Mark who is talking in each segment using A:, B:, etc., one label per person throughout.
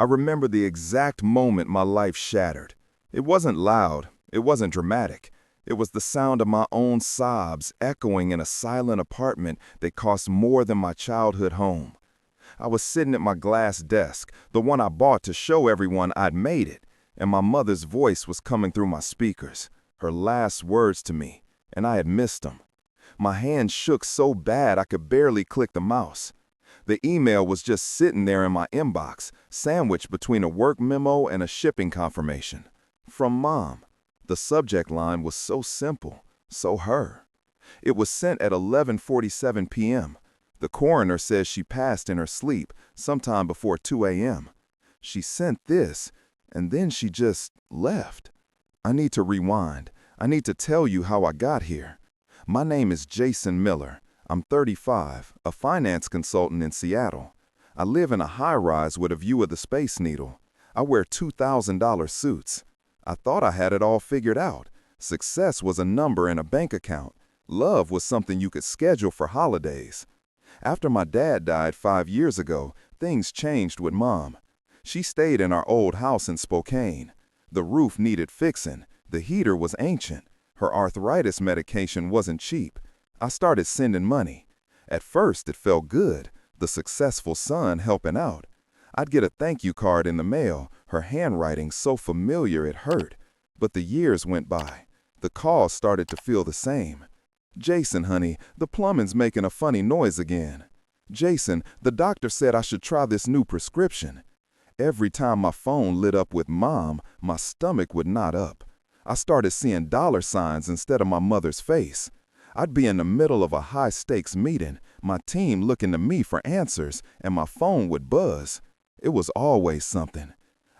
A: I remember the exact moment my life shattered. It wasn't loud, it wasn't dramatic. It was the sound of my own sobs echoing in a silent apartment that cost more than my childhood home. I was sitting at my glass desk, the one I bought to show everyone I'd made it, and my mother's voice was coming through my speakers, her last words to me, and I had missed them. My hand shook so bad I could barely click the mouse. The email was just sitting there in my inbox, sandwiched between a work memo and a shipping confirmation. From Mom. The subject line was so simple, so her. It was sent at 11:47 p.m. The coroner says she passed in her sleep sometime before 2 a.m. She sent this, and then she just left. I need to rewind. I need to tell you how I got here. My name is Jason Miller. I'm 35, a finance consultant in Seattle. I live in a high-rise with a view of the Space Needle. I wear $2,000 suits. I thought I had it all figured out. Success was a number in a bank account. Love was something you could schedule for holidays. After my dad died 5 years ago, things changed with Mom. She stayed in our old house in Spokane. The roof needed fixing. The heater was ancient. Her arthritis medication wasn't cheap. I started sending money. At first, it felt good, the successful son helping out. I'd get a thank you card in the mail, her handwriting so familiar it hurt. But the years went by. The calls started to feel the same. Jason, honey, the plumbing's making a funny noise again. Jason, the doctor said I should try this new prescription. Every time my phone lit up with Mom, my stomach would knot up. I started seeing dollar signs instead of my mother's face. I'd be in the middle of a high-stakes meeting, my team looking to me for answers, and my phone would buzz. It was always something.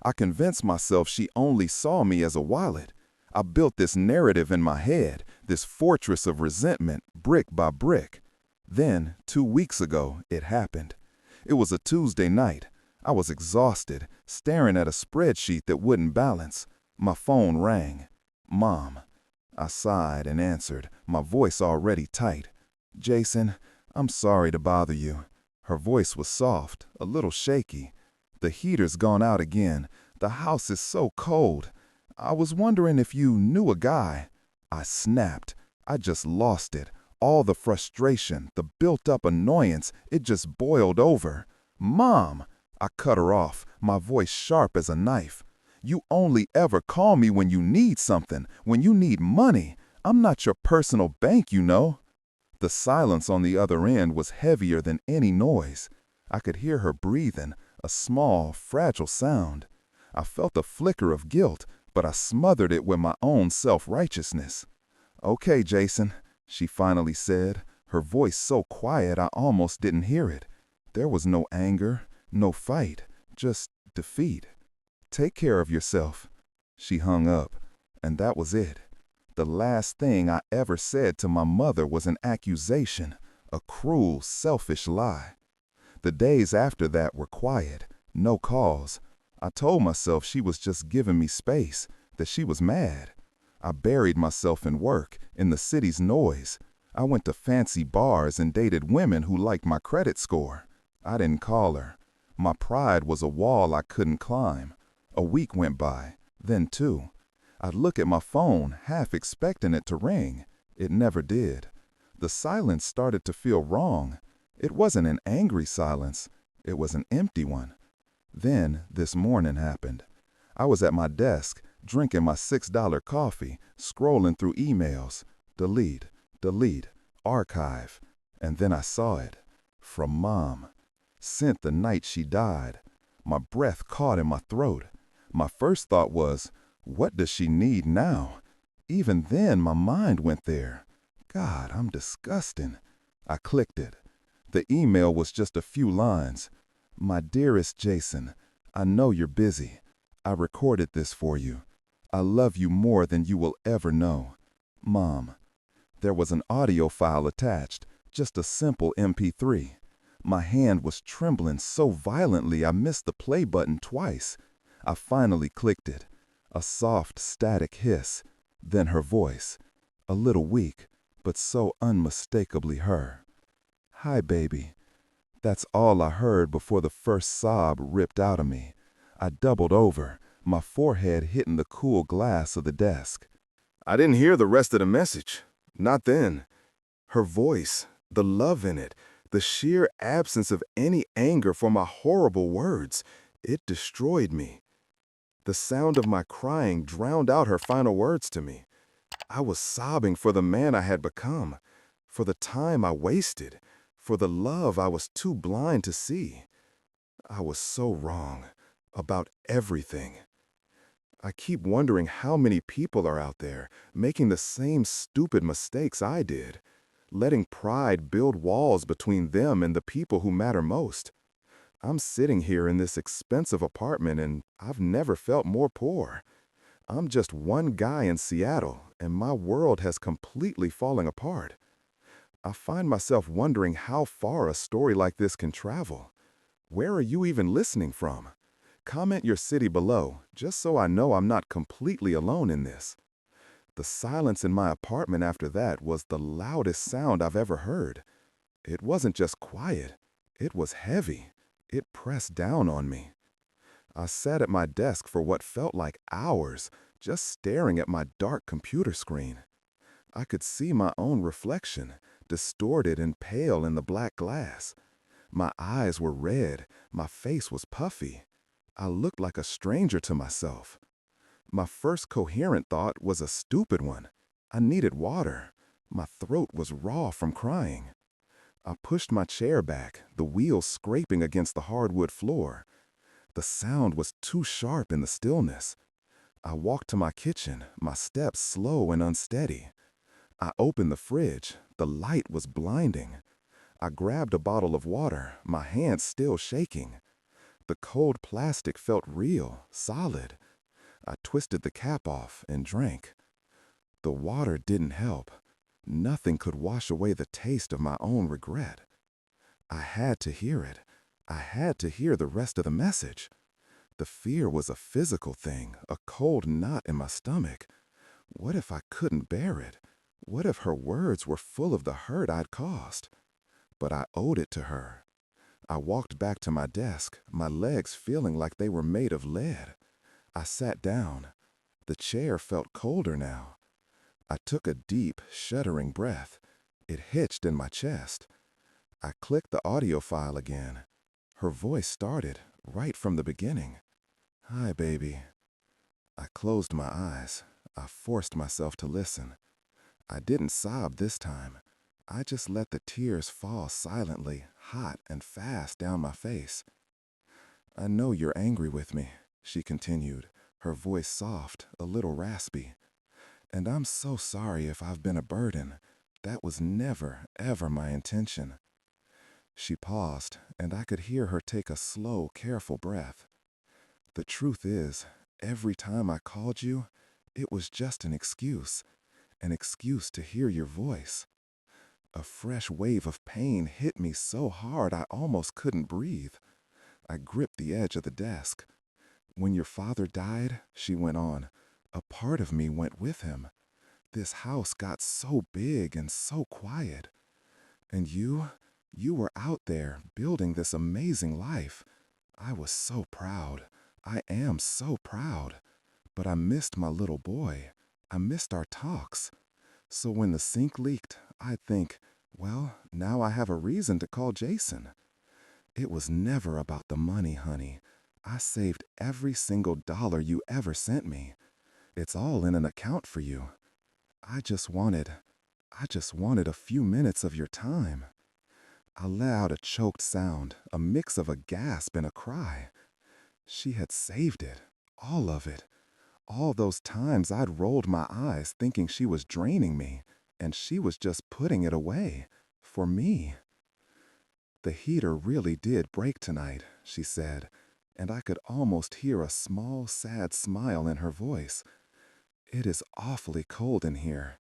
A: I convinced myself she only saw me as a wallet. I built this narrative in my head, this fortress of resentment, brick by brick. Then, 2 weeks ago, it happened. It was a Tuesday night. I was exhausted, staring at a spreadsheet that wouldn't balance. My phone rang. Mom. I sighed and answered, my voice already tight. Jason, I'm sorry to bother you. Her voice was soft, a little shaky. The heater's gone out again. The house is so cold. I was wondering if you knew a guy. I snapped. I just lost it. All the frustration, the built-up annoyance, it just boiled over. Mom! I cut her off, my voice sharp as a knife. You only ever call me when you need something, when you need money. I'm not your personal bank, you know. The silence on the other end was heavier than any noise. I could hear her breathing, a small, fragile sound. I felt a flicker of guilt, but I smothered it with my own self-righteousness. Okay, Jason, she finally said, her voice so quiet I almost didn't hear it. There was no anger, no fight, just defeat. Take care of yourself. She hung up, and that was it. The last thing I ever said to my mother was an accusation, a cruel, selfish lie. The days after that were quiet, no calls. I told myself she was just giving me space, that she was mad. I buried myself in work, in the city's noise. I went to fancy bars and dated women who liked my credit score. I didn't call her. My pride was a wall I couldn't climb. A week went by, then 2. I'd look at my phone, half expecting it to ring. It never did. The silence started to feel wrong. It wasn't an angry silence. It was an empty one. Then, this morning happened. I was at my desk, drinking my $6 coffee, scrolling through emails. Delete, delete, archive. And then I saw it. From Mom. Sent the night she died. My breath caught in my throat. My first thought was, what does she need now? Even then, my mind went there. God, I'm disgusting. I clicked it. The email was just a few lines. My dearest Jason, I know you're busy. I recorded this for you. I love you more than you will ever know. Mom. There was an audio file attached, just a simple MP3. My hand was trembling so violently I missed the play button twice. I finally clicked it. A soft, static hiss. Then her voice. A little weak, but so unmistakably her. Hi, baby. That's all I heard before the first sob ripped out of me. I doubled over, my forehead hitting the cool glass of the desk. I didn't hear the rest of the message. Not then. Her voice, the love in it, the sheer absence of any anger for my horrible words, it destroyed me. The sound of my crying drowned out her final words to me. I was sobbing for the man I had become, for the time I wasted, for the love I was too blind to see. I was so wrong about everything. I keep wondering how many people are out there making the same stupid mistakes I did, letting pride build walls between them and the people who matter most. I'm sitting here in this expensive apartment and I've never felt more poor. I'm just one guy in Seattle and my world has completely fallen apart. I find myself wondering how far a story like this can travel. Where are you even listening from? Comment your city below, just so I know I'm not completely alone in this. The silence in my apartment after that was the loudest sound I've ever heard. It wasn't just quiet, it was heavy. It pressed down on me. I sat at my desk for what felt like hours, just staring at my dark computer screen. I could see my own reflection, distorted and pale in the black glass. My eyes were red, my face was puffy. I looked like a stranger to myself. My first coherent thought was a stupid one. I needed water. My throat was raw from crying. I pushed my chair back, the wheels scraping against the hardwood floor. The sound was too sharp in the stillness. I walked to my kitchen, my steps slow and unsteady. I opened the fridge. The light was blinding. I grabbed a bottle of water, my hands still shaking. The cold plastic felt real, solid. I twisted the cap off and drank. The water didn't help. Nothing could wash away the taste of my own regret. I had to hear it. I had to hear the rest of the message. The fear was a physical thing, a cold knot in my stomach. What if I couldn't bear it? What if her words were full of the hurt I'd caused? But I owed it to her. I walked back to my desk, my legs feeling like they were made of lead. I sat down. The chair felt colder now. I took a deep, shuddering breath. It hitched in my chest. I clicked the audio file again. Her voice started right from the beginning. "Hi, baby." I closed my eyes. I forced myself to listen. I didn't sob this time. I just let the tears fall silently, hot and fast down my face. "I know you're angry with me," she continued, her voice soft, a little raspy. "And I'm so sorry if I've been a burden. That was never, ever my intention." She paused, and I could hear her take a slow, careful breath. "The truth is, every time I called you, it was just an excuse to hear your voice." A fresh wave of pain hit me so hard I almost couldn't breathe. I gripped the edge of the desk. "When your father died," she went on, "a part of me went with him. This house got so big and so quiet. And you were out there building this amazing life. I was so proud. I am so proud. But I missed my little boy. I missed our talks. So when the sink leaked, I'd think, well, now I have a reason to call Jason. It was never about the money, honey. I saved every single dollar you ever sent me. It's all in an account for you. I just wanted a few minutes of your time." I let out a choked sound, a mix of a gasp and a cry. She had saved it, all of it. All those times I'd rolled my eyes thinking she was draining me, and she was just putting it away, for me. "The heater really did break tonight," she said, and I could almost hear a small, sad smile in her voice. "It is awfully cold in here,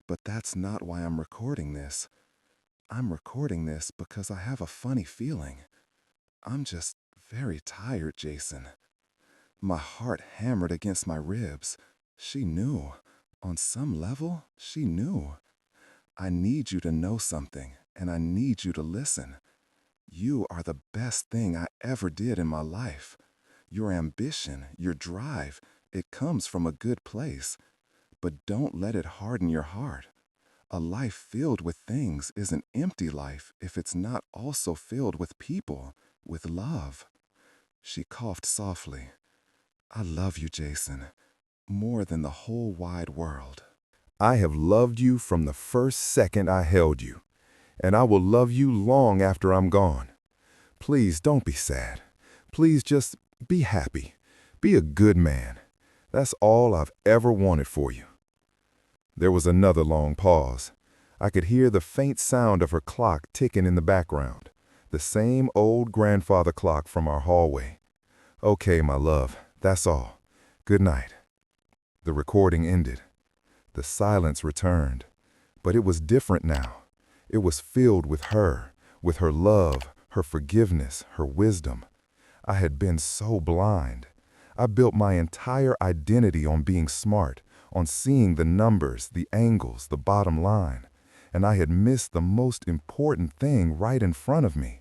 A: but that's not why I'm recording this. I'm recording this because I have a funny feeling. I'm just very tired, Jason." My heart hammered against my ribs. She knew. On some level, she knew. "I need you to know something, and I need you to listen. You are the best thing I ever did in my life. Your ambition, your drive, it comes from a good place. But don't let it harden your heart. A life filled with things is an empty life if it's not also filled with people, with love. She coughed softly. I love you, Jason, more than the whole wide world. I have loved you from the first second I held you, and I will love you long after I'm gone. Please don't be sad. Please just be happy. Be a good man. That's all I've ever wanted for you. There was another long pause. I could hear the faint sound of her clock ticking in the background, the same old grandfather clock from our hallway. Okay, my love, that's all. Good night. The recording ended. The silence returned, but it was different now. It was filled with her love, her forgiveness, her wisdom. I had been so blind. I built my entire identity on being smart, on seeing the numbers, the angles, the bottom line, and I had missed the most important thing right in front of me.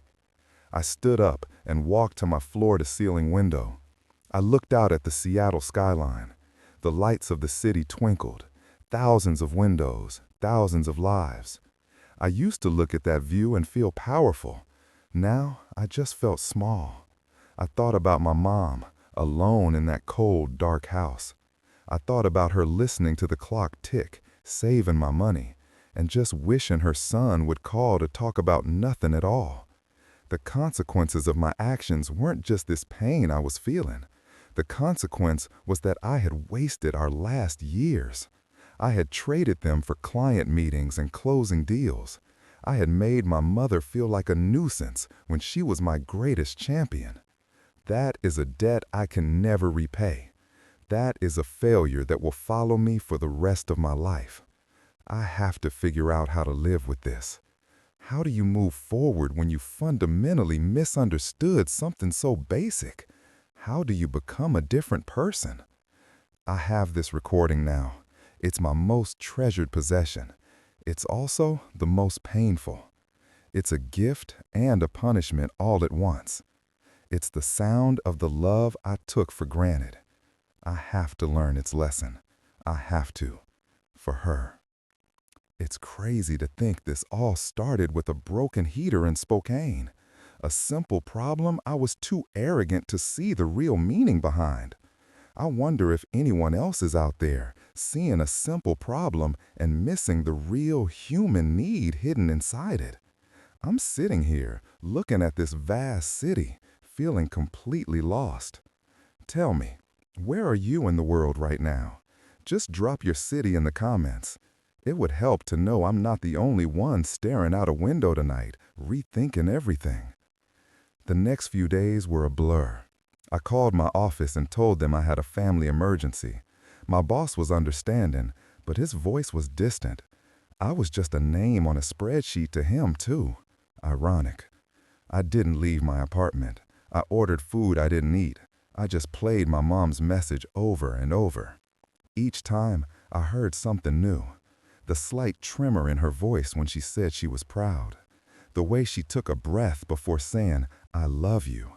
A: I stood up and walked to my floor-to-ceiling window. I looked out at the Seattle skyline. The lights of the city twinkled. Thousands of windows, thousands of lives. I used to look at that view and feel powerful. Now I just felt small. I thought about my mom, alone in that cold, dark house. I thought about her listening to the clock tick, saving my money, and just wishing her son would call to talk about nothing at all. The consequences of my actions weren't just this pain I was feeling. The consequence was that I had wasted our last years. I had traded them for client meetings and closing deals. I had made my mother feel like a nuisance when she was my greatest champion. That is a debt I can never repay. That is a failure that will follow me for the rest of my life. I have to figure out how to live with this. How do you move forward when you fundamentally misunderstood something so basic? How do you become a different person? I have this recording now. It's my most treasured possession. It's also the most painful. It's a gift and a punishment all at once. It's the sound of the love I took for granted. I have to learn its lesson. I have to. For her. It's crazy to think this all started with a broken heater in Spokane. A simple problem I was too arrogant to see the real meaning behind. I wonder if anyone else is out there, seeing a simple problem and missing the real human need hidden inside it. I'm sitting here, looking at this vast city, feeling completely lost. Tell me, where are you in the world right now? Just drop your city in the comments. It would help to know I'm not the only one staring out a window tonight, rethinking everything. The next few days were a blur. I called my office and told them I had a family emergency. My boss was understanding, but his voice was distant. I was just a name on a spreadsheet to him, too. Ironic. I didn't leave my apartment. I ordered food I didn't eat. I just played my mom's message over and over. Each time, I heard something new. The slight tremor in her voice when she said she was proud. The way she took a breath before saying, I love you.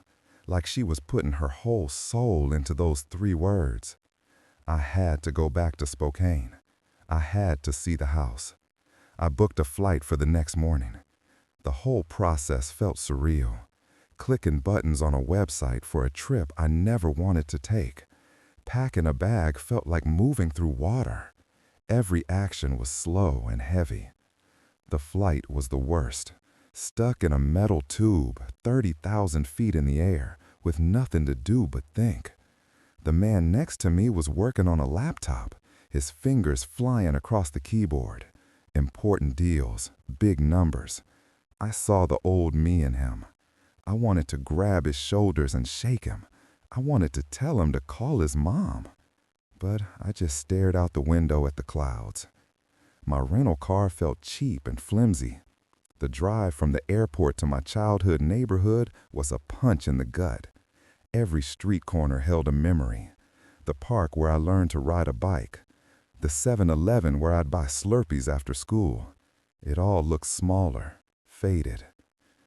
A: Like she was putting her whole soul into those 3 words. I had to go back to Spokane. I had to see the house. I booked a flight for the next morning. The whole process felt surreal. Clicking buttons on a website for a trip I never wanted to take. Packing a bag felt like moving through water. Every action was slow and heavy. The flight was the worst. Stuck in a metal tube, 30,000 feet in the air, with nothing to do but think. The man next to me was working on a laptop, his fingers flying across the keyboard. Important deals, big numbers. I saw the old me in him. I wanted to grab his shoulders and shake him. I wanted to tell him to call his mom. But I just stared out the window at the clouds. My rental car felt cheap and flimsy. The drive from the airport to my childhood neighborhood was a punch in the gut. Every street corner held a memory. The park where I learned to ride a bike. The 7-Eleven where I'd buy Slurpees after school. It all looked smaller, faded.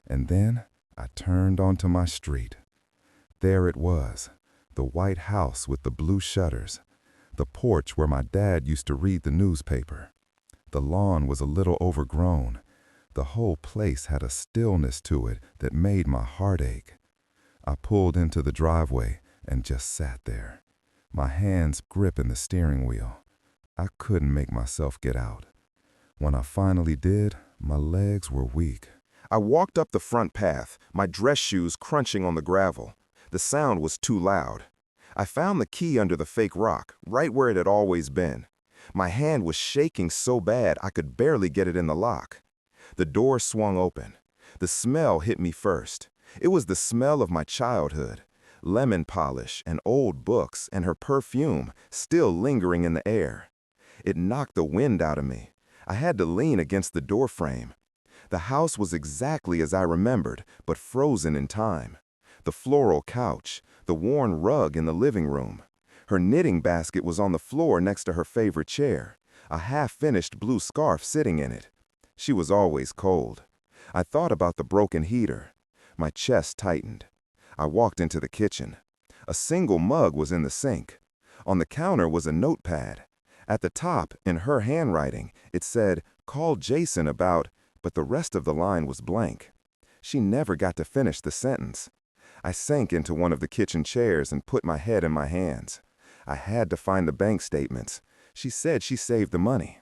A: And then I turned onto my street. There it was,
B: The white house with the blue shutters. The porch where my dad used to read the newspaper. The lawn was a little overgrown. The whole place had a stillness to it that made my heart ache. I pulled into the driveway and just sat there, my hands gripping the steering wheel. I couldn't make myself get out. When I finally did, my legs were weak.
A: I walked up the front path, my dress shoes crunching on the gravel. The sound was too loud. I found the key under the fake rock, right where it had always been. My hand was shaking so bad I could barely get it in the lock. The door swung open. The smell hit me first. It was the smell of my childhood. Lemon polish and old books and her perfume still lingering in the air. It knocked the wind out of me. I had to lean against the doorframe. The house was exactly as I remembered, but frozen in time. The floral couch, the worn rug in the living room. Her knitting basket was on the floor next to her favorite chair, a half-finished blue scarf sitting in it. She was always cold. I thought about the broken heater. My chest tightened. I walked into the kitchen. A single mug was in the sink. On the counter was a notepad. At the top, in her handwriting, it said, "Call Jason about," but the rest of the line was blank. She never got to finish the sentence. I sank into one of the kitchen chairs and put my head in my hands. I had to find the bank statements. She said she saved the money.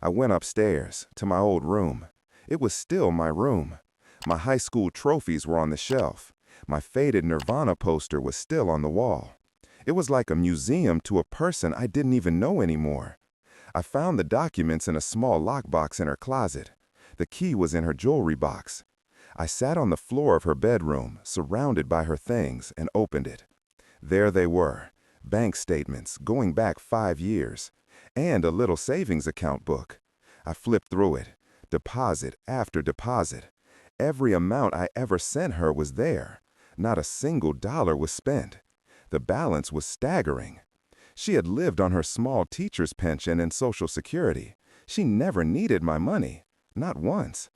A: I went upstairs, to my old room. It was still my room. My high school trophies were on the shelf. My faded Nirvana poster was still on the wall. It was like a museum to a person I didn't even know anymore. I found the documents in a small lockbox in her closet. The key was in her jewelry box. I sat on the floor of her bedroom, surrounded by her things, and opened it. There they were, bank statements going back 5 years, and a little savings account book. I flipped through it, deposit after deposit. Every amount I ever sent her was there. Not a single dollar was spent. The balance was staggering. She had lived on her small teacher's pension and Social Security. She never needed my money, not once.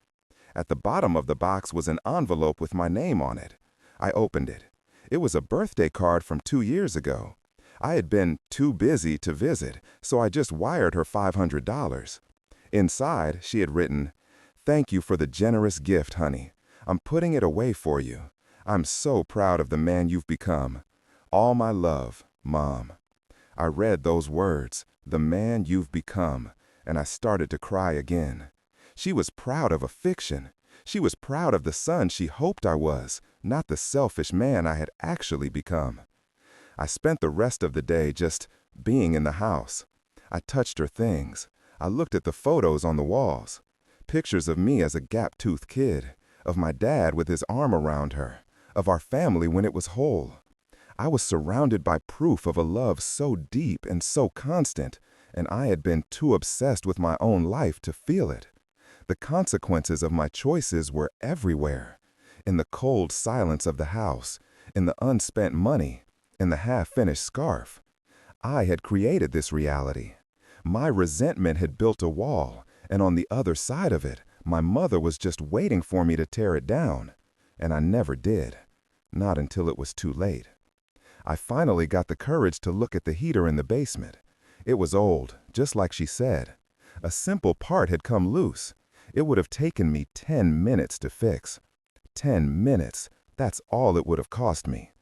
A: At the bottom of the box was an envelope with my name on it. I opened it. It was a birthday card from 2 years ago. I had been too busy to visit, so I just wired her $500. Inside, she had written, "Thank you for the generous gift, honey. I'm putting it away for you. I'm so proud of the man you've become. All my love, Mom." I read those words, "the man you've become," and I started to cry again. She was proud of a fiction. She was proud of the son she hoped I was, not the selfish man I had actually become. I spent the rest of the day just being in the house. I touched her things. I looked at the photos on the walls. Pictures of me as a gap-toothed kid, of my dad with his arm around her, of our family when it was whole. I was surrounded by proof of a love so deep and so constant, and I had been too obsessed with my own life to feel it. The consequences of my choices were everywhere. In the cold silence of the house, in the unspent money, in the half-finished scarf. I had created this reality. My resentment had built a wall, and on the other side of it, my mother was just waiting for me to tear it down. And I never did. Not until it was too late. I finally got the courage to look at the heater in the basement. It was old, just like she said. A simple part had come loose. It would have taken me 10 minutes to fix. 10 minutes, that's all it would have cost me.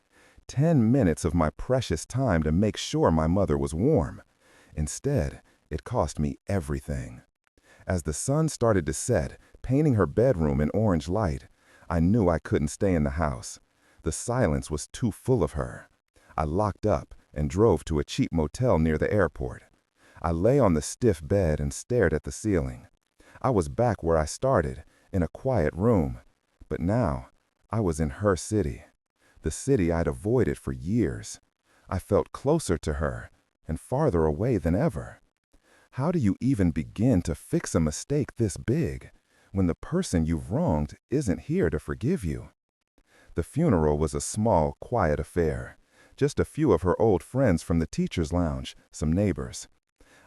A: 10 minutes of my precious time to make sure my mother was warm. Instead, it cost me everything. As the sun started to set, painting her bedroom in orange light, I knew I couldn't stay in the house. The silence was too full of her. I locked up and drove to a cheap motel near the airport. I lay on the stiff bed and stared at the ceiling. I was back where I started, in a quiet room. But now, I was in her city. The city I'd avoided for years. I felt closer to her and farther away than ever. How do you even begin to fix a mistake this big when the person you've wronged isn't here to forgive you? The funeral was a small, quiet affair. Just a few of her old friends from the teacher's lounge, some neighbors.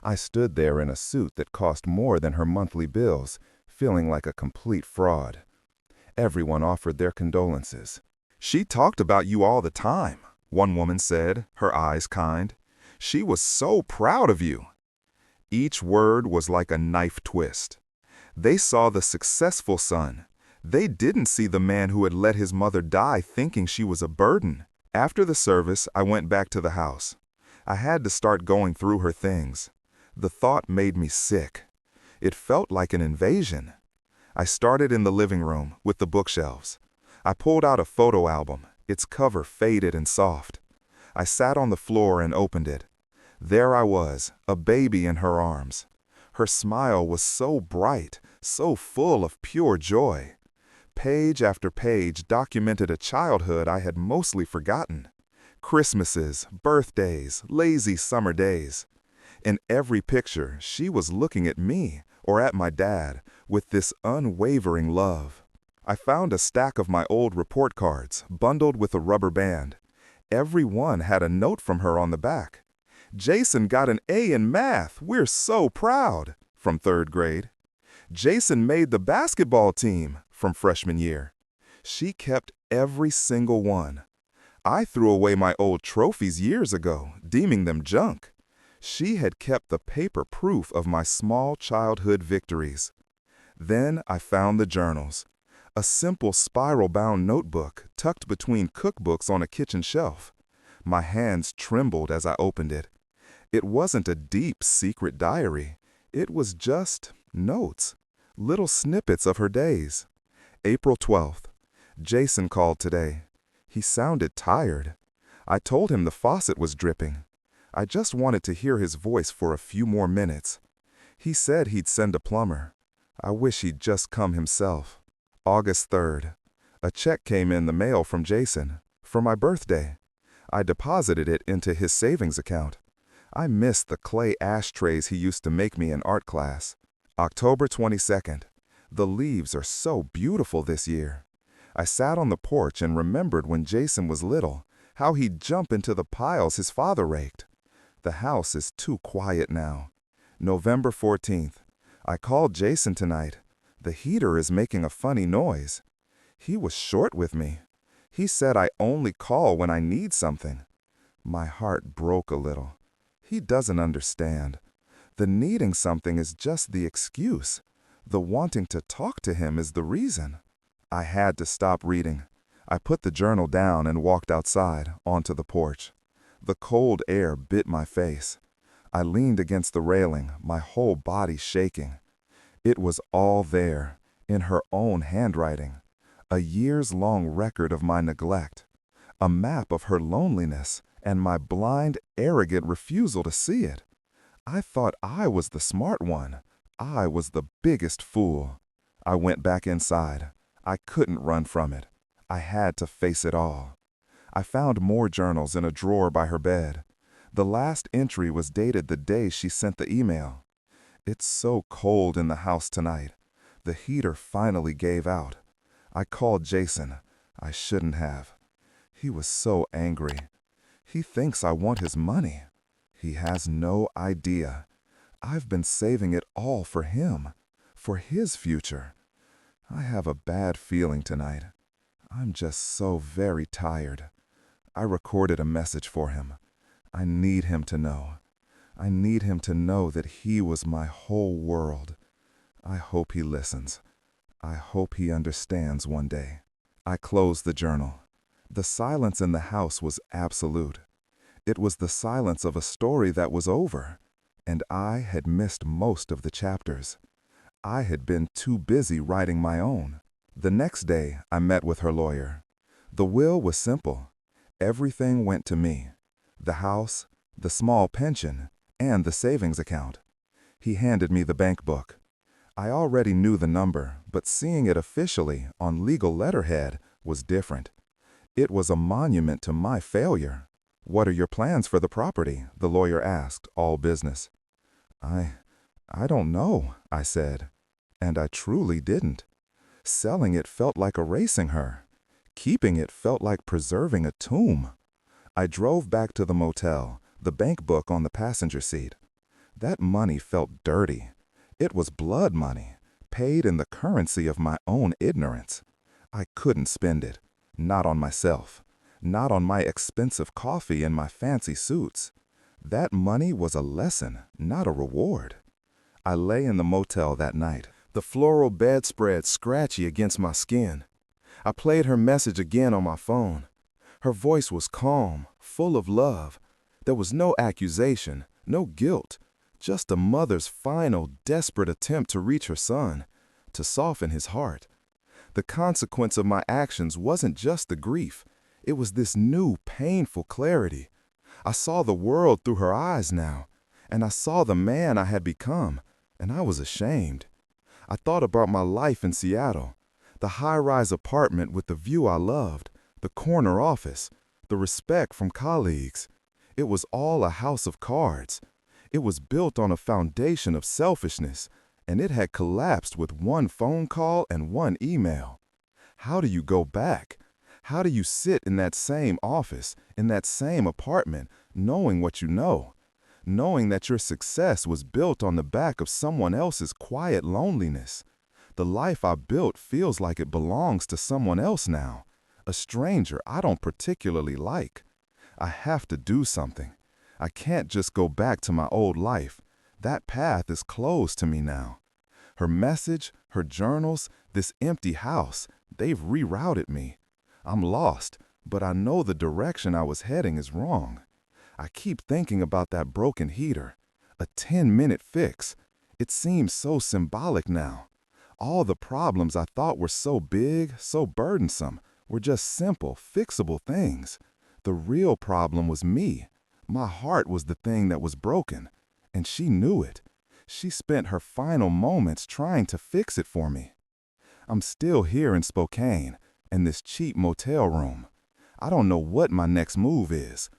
A: I stood there in a suit that cost more than her monthly bills, feeling like a complete fraud. Everyone offered their condolences. "She talked about you all the time," one woman said, her eyes kind. She was so proud of you. Each word was like a knife twist. They saw the successful son. They didn't see the man who had let his mother die thinking she was a burden. After the service, I went back to the house. I had to start going through her things. The thought made me sick. It felt like an invasion. I started in the living room with the bookshelves. I pulled out a photo album, its cover faded and soft. I sat on the floor and opened it. There I was, a baby in her arms. Her smile was so bright, so full of pure joy. Page after page documented a childhood I had mostly forgotten. Christmases, birthdays, lazy summer days. In every picture, she was looking at me, or at my dad, with this unwavering love. I found a stack of my old report cards, bundled with a rubber band. Every one had a note from her on the back. "Jason got an A in math, we're so proud," from 3rd grade. "Jason made the basketball team," from freshman year. She kept every single one. I threw away my old trophies years ago, deeming them junk. She had kept the paper proof of my small childhood victories. Then I found the journals. A simple spiral-bound notebook tucked between cookbooks on a kitchen shelf. My hands trembled as I opened it. It wasn't a deep, secret diary. It was just notes, little snippets of her days. April 12th. Jason called today. He sounded tired. I told him the faucet was dripping. I just wanted to hear his voice for a few more minutes. He said he'd send a plumber. I wish he'd just come himself. August 3rd. A check came in the mail from Jason for my birthday. I deposited it into his savings account. I missed the clay ashtrays he used to make me in art class. October 22nd. The leaves are so beautiful this year. I sat on the porch and remembered when Jason was little, how he'd jump into the piles his father raked. The house is too quiet now. November 14th. I called Jason tonight. The heater is making a funny noise. He was short with me. He said I only call when I need something. My heart broke a little. He doesn't understand. The needing something is just the excuse. The wanting to talk to him is the reason. I had to stop reading. I put the journal down and walked outside, onto the porch. The cold air bit my face. I leaned against the railing, my whole body shaking. It was all there, in her own handwriting. A years-long record of my neglect. A map of her loneliness and my blind, arrogant refusal to see it. I thought I was the smart one. I was the biggest fool. I went back inside. I couldn't run from it. I had to face it all. I found more journals in a drawer by her bed. The last entry was dated the day she sent the email. It's so cold in the house tonight. The heater finally gave out. I called Jason. I shouldn't have. He was so angry. He thinks I want his money. He has no idea. I've been saving it all for him, for his future. I have a bad feeling tonight. I'm just so very tired. I recorded a message for him. I need him to know. I need him to know that he was my whole world. I hope he listens. I hope he understands one day. I closed the journal. The silence in the house was absolute. It was the silence of a story that was over, and I had missed most of the chapters. I had been too busy writing my own. The next day, I met with her lawyer. The will was simple. Everything went to me. The house, the small pension, and the savings account. He handed me the bank book. I already knew the number, but seeing it officially on legal letterhead was different. It was a monument to my failure. "What are your plans for the property?" the lawyer asked, all business. I don't know, I said. And I truly didn't. Selling it felt like erasing her. Keeping it felt like preserving a tomb. I drove back to the motel, the bank book on the passenger seat. That money felt dirty. It was blood money, paid in the currency of my own ignorance. I couldn't spend it, not on myself.
B: not on my expensive coffee and my fancy suits. That money was a lesson, not a reward. I lay in the motel that night, the floral bedspread scratchy against my skin. I played her message again on my phone. Her voice was calm, full of love. There was no accusation, no guilt, just a mother's final, desperate attempt to reach her son, to soften his heart. The consequence of my actions wasn't just the grief. It was this new, painful clarity. I saw the world through her eyes now, and I saw the man I had become, and I was ashamed. I thought about my life in Seattle, the high-rise apartment with the view I loved, the corner office, the respect from colleagues. It was all a house of cards. It was built on a foundation of selfishness, and it had collapsed with one phone call and one email. How do you go back? How do you sit in that same office, in that same apartment, knowing what you know? Knowing that your success was built on the back of someone else's quiet loneliness. The life I built feels like it belongs to someone else now, a stranger I don't particularly like. I have to do something. I can't just go back to my old life. That path is closed to me now. Her message, her journals, this empty house, they've rerouted me. I'm lost, but I know the direction I was heading is wrong. I keep thinking about that broken heater, a 10-minute fix. It seems so symbolic now. All the problems I thought were so big, so burdensome, were just simple, fixable things. The real problem was me. My heart was the thing that was broken, and she knew it. She spent her final moments trying to fix it for me. I'm still here in Spokane, in this cheap motel room. I don't know what my next move is.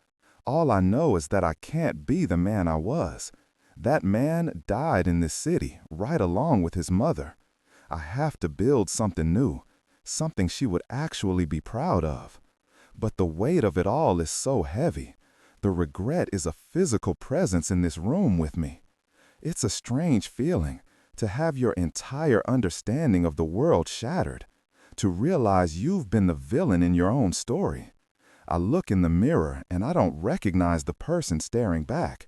B: All I know is that I can't be the man I was. That man died in this city, right along with his mother. I have to build something new, something she would actually be proud of. But the weight of it all is so heavy. The regret is a physical presence in this room with me. It's a strange feeling to have your entire understanding of the world shattered, to realize you've been the villain in your own story. I look in the mirror and I don't recognize the person staring back.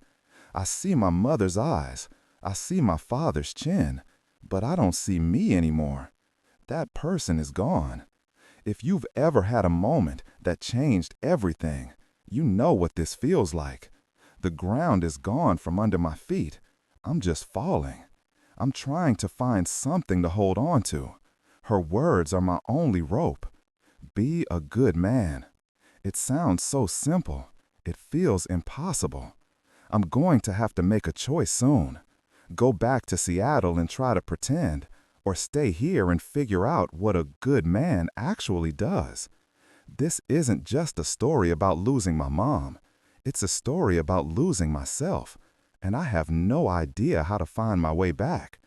B: I see my mother's eyes, I see my father's chin, but I don't see me anymore. That person is gone. If you've ever had a moment that changed everything, you know what this feels like. The ground is gone from under my feet. I'm just falling. I'm trying to find something to hold on to. Her words are my only rope. Be a good man. It sounds so simple. It feels impossible. I'm going to have to make a choice soon. Go back to Seattle and try to pretend, or stay here and figure out what a good man actually does. This isn't just a story about losing my mom. It's a story about losing myself, and I have no idea how to find my way back.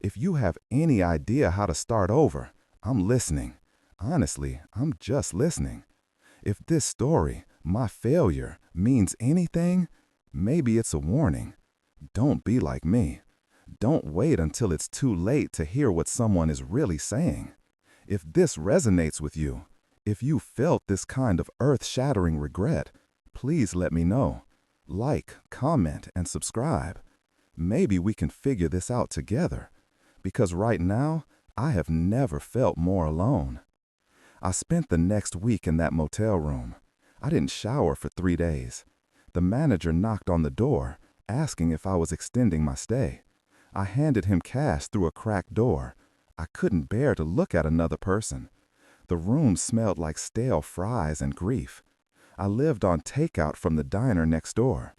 B: If you have any idea how to start over, I'm listening. Honestly, I'm just listening. If this story, my failure, means anything, maybe it's a warning. Don't be like me. Don't wait until it's too late to hear what someone is really saying. If this resonates with you, if you felt this kind of earth-shattering regret, please let me know. Like, comment, and subscribe. Maybe we can figure this out together. Because right now, I have never felt more alone. I spent the next week in that motel room. I didn't shower for 3 days. The manager knocked on the door, asking if I was extending my stay. I handed him cash through a cracked door. I couldn't bear to look at another person. The room smelled like stale fries and grief. I lived on takeout from the diner next door.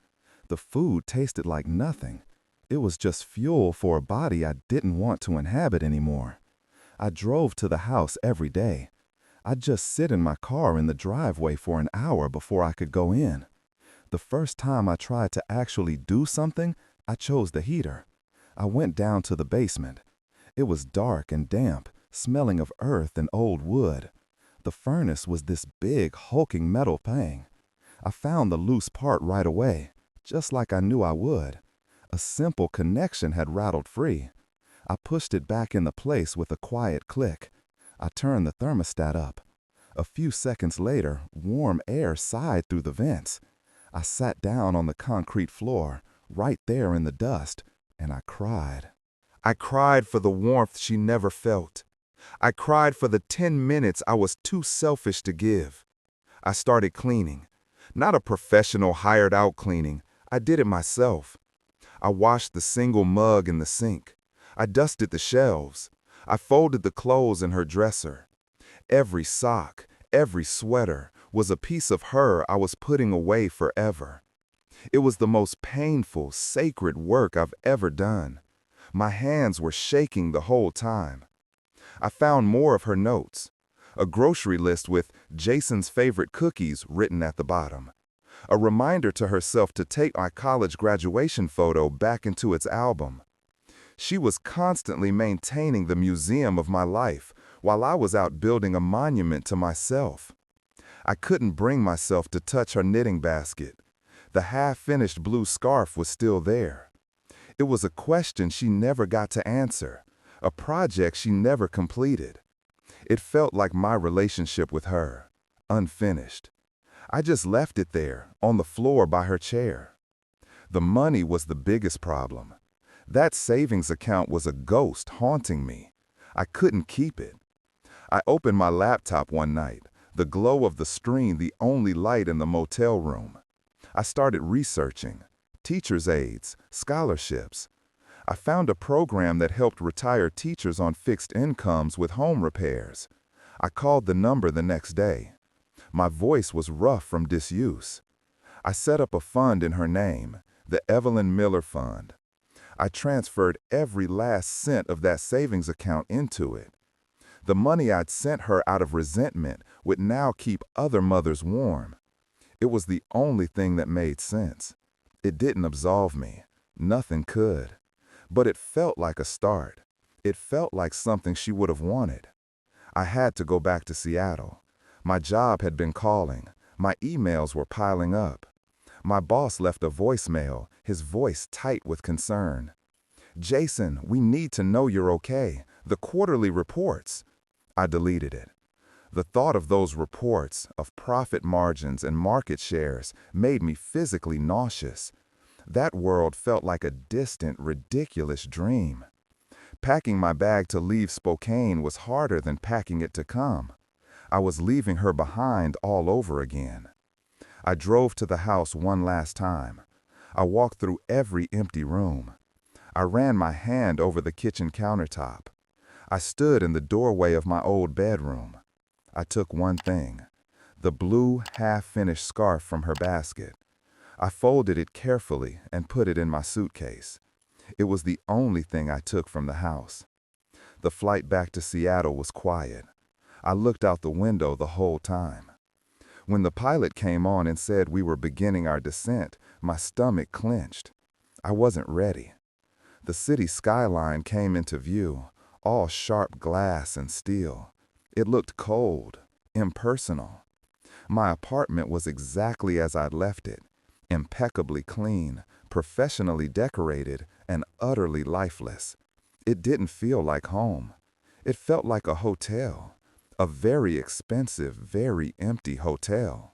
B: The food tasted like nothing. It was just fuel for a body I didn't want to inhabit anymore. I drove to the house every day. I'd just sit in my car in the driveway for an hour before I could go in. The first time I tried to actually do something, I chose the heater. I went down to the basement. It was dark and damp, smelling of earth and old wood. The furnace was this big, hulking metal thing. I found the loose part right away, just like I knew I would. A simple connection had rattled free. I pushed it back into place with a quiet click. I turned the thermostat up. A few seconds later, warm air sighed through the vents. I sat down on the concrete floor, right there in the dust, and I cried.
A: I cried for the warmth she never felt. I cried for the 10 minutes I was too selfish to give. I started cleaning. Not a professional hired-out cleaning. I did it myself. I washed the single mug in the sink. I dusted the shelves. I folded the clothes in her dresser. Every sock, every sweater was a piece of her I was putting away forever. It was the most painful, sacred work I've ever done. My hands were shaking the whole time. I found more of her notes. A grocery list with Jason's favorite cookies written at the bottom. A reminder to herself to take my college graduation photo back into its album. She was constantly maintaining the museum of my life while I was out building a monument to myself. I couldn't bring myself to touch her knitting basket. The half-finished blue scarf was still there. It was a question she never got to answer, a project she never completed. It felt like my relationship with her, unfinished. I just left it there, on the floor by her chair. The money was the biggest problem. That savings account was a ghost haunting me. I couldn't keep it. I opened my laptop one night, the glow of the screen the only light in the motel room. I started researching. Teachers' aides, scholarships. I found a program that helped retired teachers on fixed incomes with home repairs. I called the number the next day. My voice was rough from disuse. I set up a fund in her name, the Evelyn Miller Fund. I transferred every last cent of that savings account into it. The money I'd sent her out of resentment would now keep other mothers warm. It was the only thing that made sense. It didn't absolve me. Nothing could. But it felt like a start. It felt like something she would have wanted. I had to go back to Seattle. My job had been calling. My emails were piling up. My boss left a voicemail, his voice tight with concern. "Jason, we need to know you're okay. The quarterly reports." I deleted it. The thought of those reports, of profit margins and market shares, made me physically nauseous. That world felt like a distant, ridiculous dream. Packing my bag to leave Spokane was harder than packing it to come. I was leaving her behind all over again. I drove to the house one last time. I walked through every empty room. I ran my hand over the kitchen countertop. I stood in the doorway of my old bedroom. I took one thing, the blue, half-finished scarf from her basket. I folded it carefully and put it in my suitcase. It was the only thing I took from the house. The flight back to Seattle was quiet. I looked out the window the whole time. When the pilot came on and said we were beginning our descent, my stomach clenched. I wasn't ready. The city skyline came into view, all sharp glass and steel. It looked cold, impersonal. My apartment was exactly as I'd left it, impeccably clean, professionally decorated, and utterly lifeless. It didn't feel like home. It felt like a hotel, a very expensive, very empty hotel.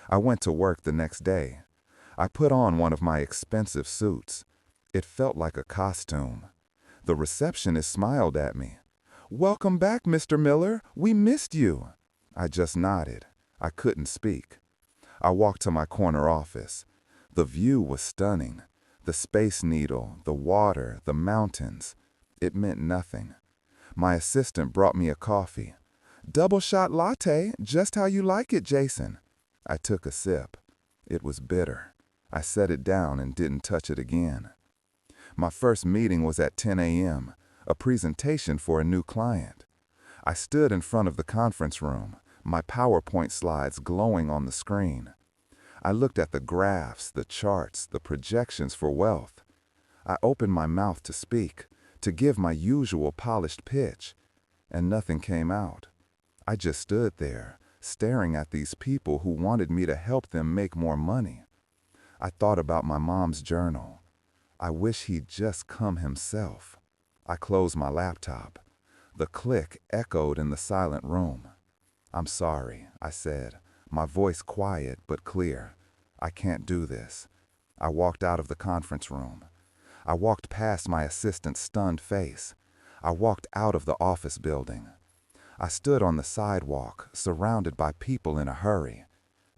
A: I went to work the next day. I put on one of my expensive suits. It felt like a costume. The receptionist smiled at me. "Welcome back, Mr. Miller. We missed you." I just nodded. I couldn't speak. I walked to my corner office. The view was stunning. The Space Needle, the water, the mountains. It meant nothing. My assistant brought me a coffee. "Double shot latte, just how you like it, Jason." I took a sip. It was bitter. I set it down and didn't touch it again. My first meeting was at 10 a.m., a presentation for a new client. I stood in front of the conference room, my PowerPoint slides glowing on the screen. I looked at the graphs, the charts, the projections for wealth. I opened my mouth to speak, to give my usual polished pitch, and nothing came out. I just stood there, staring at these people who wanted me to help them make more money. I thought about my mom's journal. I wish he'd just come himself. I closed my laptop. The click echoed in the silent room.
B: "I'm sorry," I said, my voice quiet but clear. "I can't do this." I walked out of the conference room. I walked past my assistant's stunned face. I walked out of the office building. I stood on the sidewalk, surrounded by people in a hurry,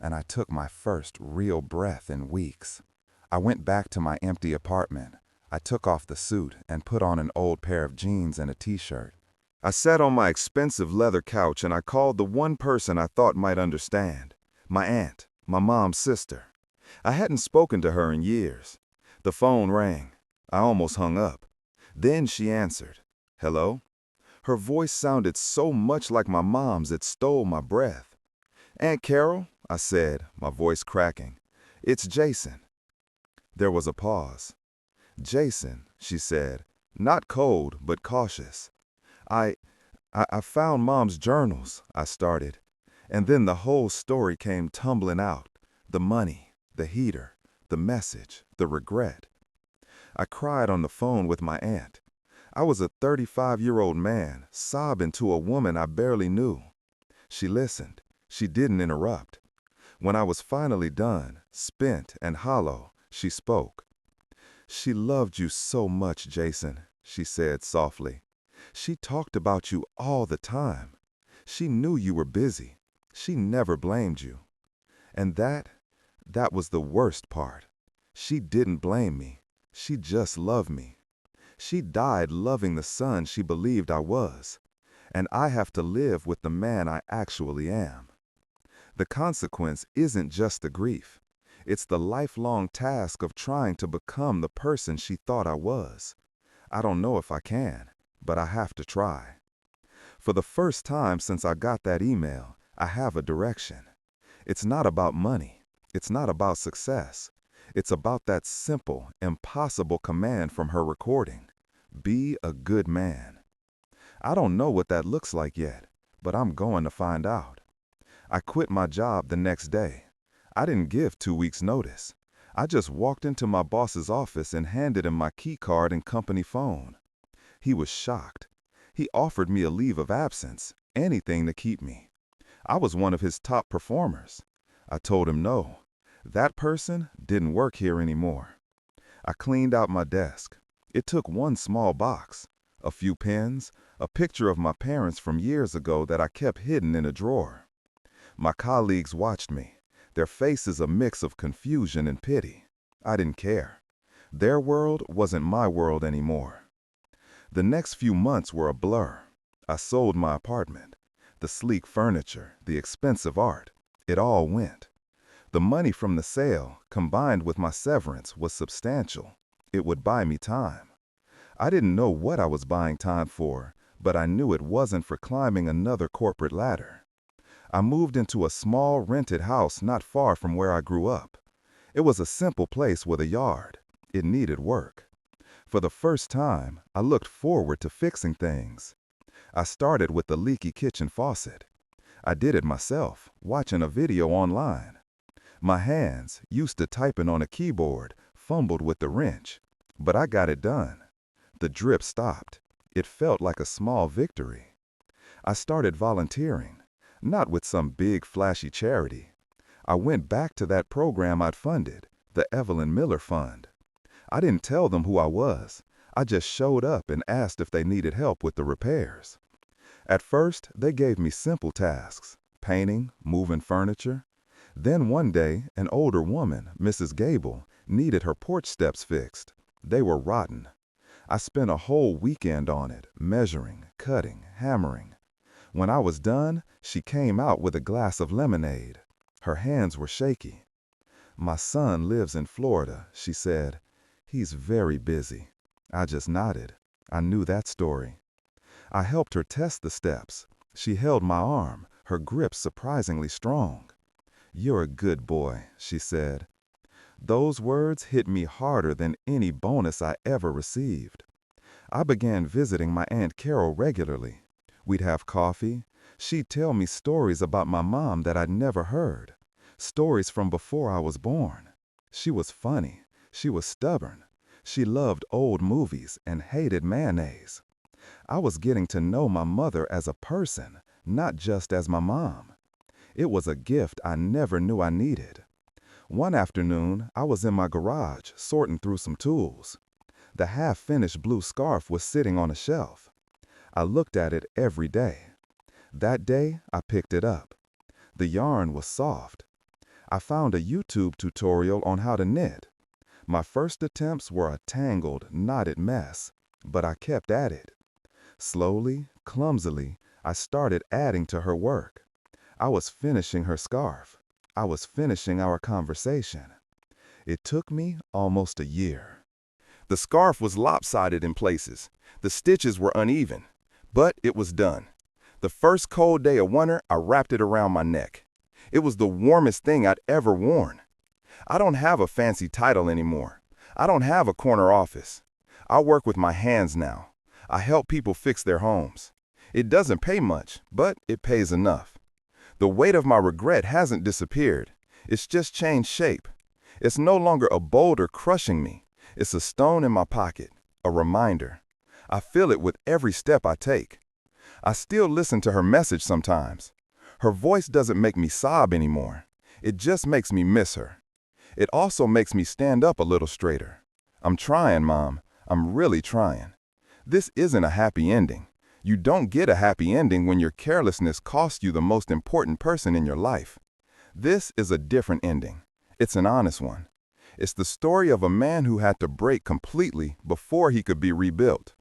B: and I took my first real breath in weeks. I went back to my empty apartment. I took off the suit and put on an old pair of jeans and a t-shirt.
A: I sat on my expensive leather couch and I called the one person I thought might understand. My aunt, my mom's sister. I hadn't spoken to her in years. The phone rang. I almost hung up. Then she answered. "Hello?" Her voice sounded so much like my mom's it stole my breath. "Aunt Carol," I said, my voice cracking. "It's Jason." There was a pause. "Jason," she said, not cold, but cautious. I found Mom's journals," I started. And then the whole story came tumbling out. The money, the heater, the message, the regret. I cried on the phone with my aunt. I was a 35-year-old man, sobbing to a woman I barely knew. She listened. She didn't interrupt. When I was finally done, spent and hollow, she spoke. "She loved you so much, Jason," she said softly. "She talked about you all the time. She knew you were busy. She never blamed you. And that was the worst part. She didn't blame me. She just loved me. She died loving the son she believed I was. And I have to live with the man I actually am. The consequence isn't just the grief. It's the lifelong task of trying to become the person she thought I was. I don't know if I can, but I have to try. For the first time since I got that email, I have a direction. It's not about money. It's not about success. It's about that simple, impossible command from her recording. Be a good man. I don't know what that looks like yet, but I'm going to find out. I quit my job the next day. I didn't give 2 weeks' notice. I just walked into my boss's office and handed him my key card and company phone. He was shocked. He offered me a leave of absence, anything to keep me. I was one of his top performers. I told him no. That person didn't work here anymore. I cleaned out my desk. It took one small box, a few pens, a picture of my parents from years ago that I kept hidden in a drawer. My colleagues watched me, their faces a mix of confusion and pity. I didn't care. Their world wasn't my world anymore. The next few months were a blur. I sold my apartment. The sleek furniture, the expensive art, it all went. The money from the sale, combined with my severance, was substantial. It would buy me time. I didn't know what I was buying time for, but I knew it wasn't for climbing another corporate ladder. I moved into a small rented house not far from where I grew up. It was a simple place with a yard. It needed work. For the first time, I looked forward to fixing things. I started with the leaky kitchen faucet. I did it myself, watching a video online. My hands, used to typing on a keyboard, fumbled with the wrench, but I got it done. The drip stopped. It felt like a small victory. I started volunteering, not with some big flashy charity. I went back to that program I'd funded, the Evelyn Miller Fund. I didn't tell them who I was. I just showed up and asked if they needed help with the repairs. At first, they gave me simple tasks, painting, moving furniture. Then one day, an older woman, Mrs. Gable, needed her porch steps fixed. They were rotten. I spent a whole weekend on it, measuring, cutting, hammering. When I was done, she came out with a glass of lemonade. Her hands were shaky. "My son lives in Florida," she said. "He's very busy." I just nodded. I knew that story. I helped her test the steps. She held my arm, her grip surprisingly strong. "You're a good boy," she said. Those words hit me harder than any bonus I ever received. I began visiting my Aunt Carol regularly. We'd have coffee. She'd tell me stories about my mom that I'd never heard. Stories from before I was born. She was funny. She was stubborn. She loved old movies and hated mayonnaise. I was getting to know my mother as a person,
B: not just as my mom. It was a gift I never knew I needed. One afternoon, I was in my garage sorting through some tools. The half-finished blue scarf was sitting on a shelf. I looked at it every day. That day, I picked it up. The yarn was soft. I found a YouTube tutorial on how to knit. My first attempts were a tangled, knotted mess, but I kept at it. Slowly, clumsily, I started adding to her work. I was finishing her scarf. I was finishing our conversation. It took me almost a year.
A: The scarf was lopsided in places. The stitches were uneven, but it was done. The first cold day of winter, I wrapped it around my neck. It was the warmest thing I'd ever worn. I don't have a fancy title anymore. I don't have a corner office. I work with my hands now. I help people fix their homes. It doesn't pay much, but it pays enough. The weight of my regret hasn't disappeared. It's just changed shape. It's no longer a boulder crushing me. It's a stone in my pocket, a reminder. I feel it with every step I take. I still listen to her message sometimes. Her voice doesn't make me sob anymore. It just makes me miss her. It also makes me stand up a little straighter. I'm trying, Mom. I'm really trying. This isn't a happy ending. You don't get a happy ending when your carelessness costs you the most important person in your life. This is a different ending. It's an honest one. It's the story of a man who had to break completely before he could be rebuilt.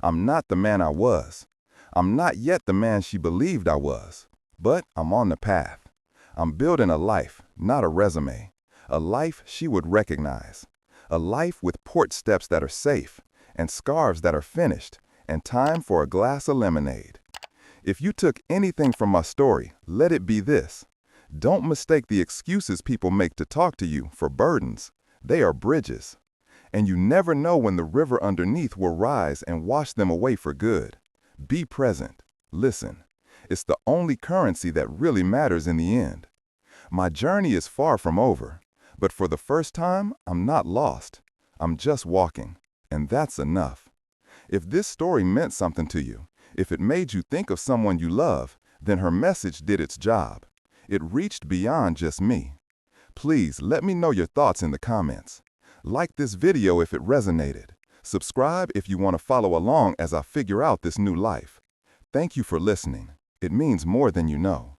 A: I'm not the man I was. I'm not yet the man she believed I was. But I'm on the path. I'm building a life, not a resume. A life she would recognize. A life with porch steps that are safe, and scarves that are finished, and time for a glass of lemonade. If you took anything from my story, let it be this. Don't mistake the excuses people make to talk to you for burdens. They are bridges. And you never know when the river underneath will rise and wash them away for good. Be present. Listen. It's the only currency that really matters in the end. My journey is far from over, but for the first time, I'm not lost. I'm just walking, and that's enough. If this story meant something to you, if it made you think of someone you love, then her message did its job. It reached beyond just me. Please let me know your thoughts in the comments. Like this video if it resonated. Subscribe if you want to follow along as I figure out this new life. Thank you for listening. It means more than you know.